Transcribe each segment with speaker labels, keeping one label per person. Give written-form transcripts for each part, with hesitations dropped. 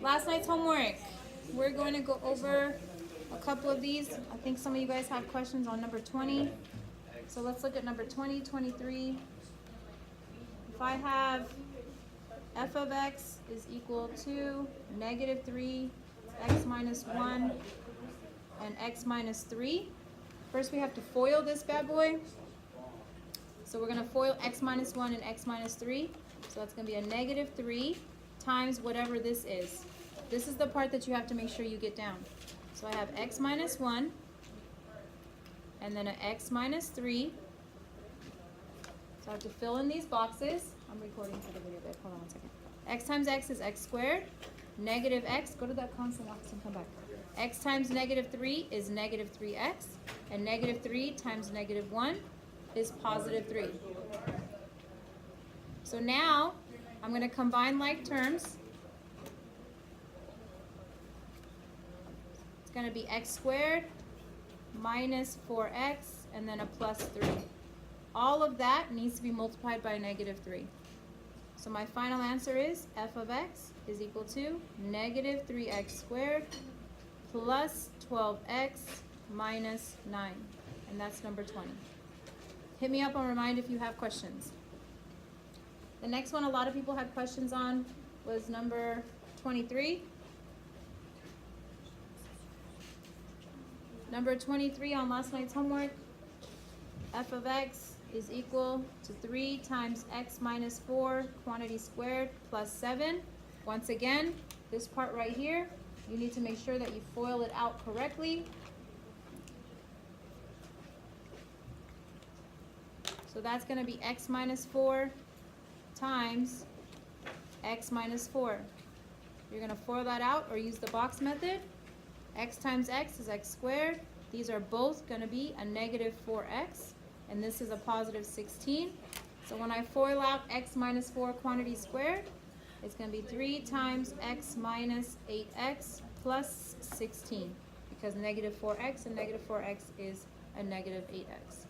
Speaker 1: Last night's homework. We're going to go over a couple of these. I think some of you guys have questions on number 20. So let's look at number 20, 23. If I have f of x is equal to negative 3, x minus 1, and x minus 3. First we have to FOIL this bad boy. So we're going to FOIL x minus 1 and x minus 3. So that's going to be a negative 3 times whatever this is. This is the part that you have to make sure you get down. So I have x minus 1 and then an x minus 3. So I have to fill in these boxes. I'm recording for the video, babe. Hold on 1 second. X times x is x squared. Negative x, go to that constant office and come back. X times negative 3 is negative 3x. And negative 3 times negative 1 is positive 3. So now I'm going to combine like terms. It's going to be x squared minus 4x and then a plus 3. All of that needs to be multiplied by negative 3. So my final answer is f of x is equal to negative 3x squared plus 12x minus 9. And that's number 20. Hit me up on Remind if you have questions. The next one a lot of people had questions on was number 23. Number 23 on last night's homework, f of x is equal to 3 times x minus 4 quantity squared plus 7. Once again, this part right here, you need to make sure that you FOIL it out correctly. So that's going to be x minus 4 times x minus 4. You're going to FOIL that out or use the box method. X times x is x squared. These are both going to be a negative 4x, and this is a positive 16. So when I FOIL out x minus 4 quantity squared, it's going to be 3 times x minus 8x plus 16, because negative 4x and negative 4x is a negative 8x.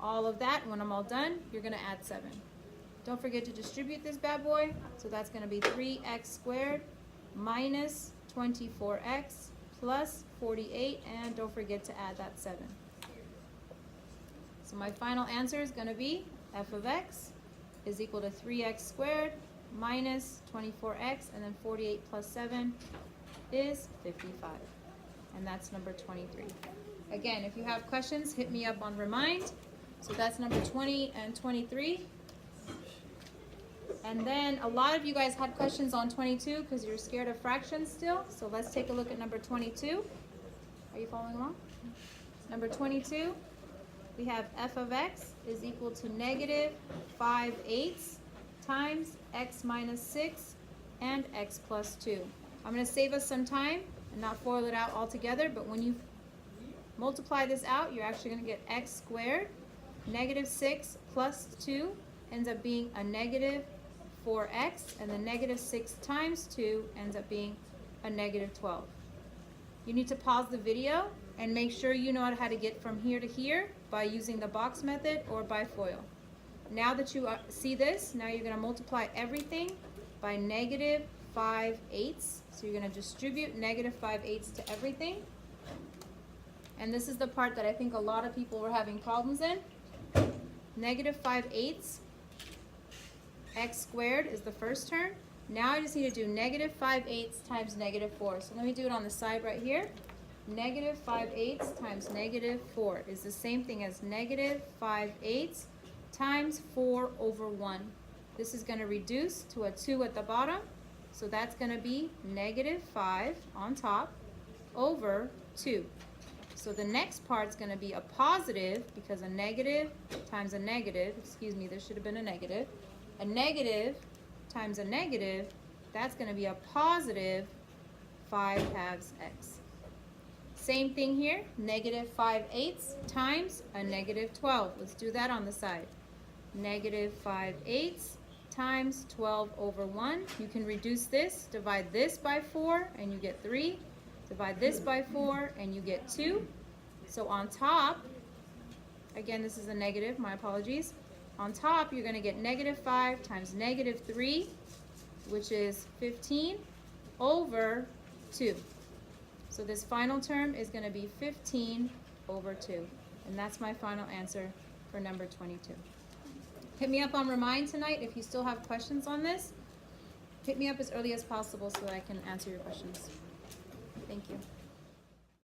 Speaker 1: All of that, when I'm all done, you're going to add 7. Don't forget to distribute this bad boy. So that's going to be 3x squared minus 24x plus 48, and don't forget to add that 7. So my final answer is going to be f of x is equal to 3x squared minus 24x, and then 48 plus 7 is 55. And that's number 23. Again, if you have questions, hit me up on Remind. So that's number 20 and 23. And then a lot of you guys had questions on 22 because you're scared of fractions still. So let's take a look at number 22. Are you following along? Number 22, we have f of x is equal to negative 5/8 times x minus 6 and x plus 2. I'm going to save us some time and not FOIL it out altogether, but when you multiply this out, you're actually going to get x squared. Negative 6 plus 2 ends up being a negative 4x, and the negative 6 times 2 ends up being a negative 12. You need to pause the video and make sure you know how to get from here to here by using the box method or by FOIL. Now that you see this, now you're going to multiply everything by negative 5/8. So you're going to distribute negative 5/8 to everything. And this is the part that I think a lot of people were having problems in. Negative 5/8 x squared is the first term. Now I just need to do negative 5/8 times negative 4. So let me do it on the side right here. Negative 5/8 times negative 4 is the same thing as negative 5/8 times 4 over 1. This is going to reduce to a 2 at the bottom. So that's going to be negative 5 on top over 2. So the next part is going to be a positive, because a negative times a negative, excuse me, there should have been a negative times a negative, that's going to be a positive 5/2 x. Same thing here, negative 5/8 times a negative 12. Let's do that on the side. Negative 5/8 times 12 over 1. You can reduce this, divide this by 4 and you get 3. Divide this by 4 and you get 2. So on top, again, this is a negative, my apologies. On top, you're going to get negative 5 times negative 3, which is 15. over 2. So this final term is going to be 15 over 2. And that's my final answer for number 22. Hit me up on Remind tonight if you still have questions on this. Hit me up as early as possible so that I can answer your questions. Thank you.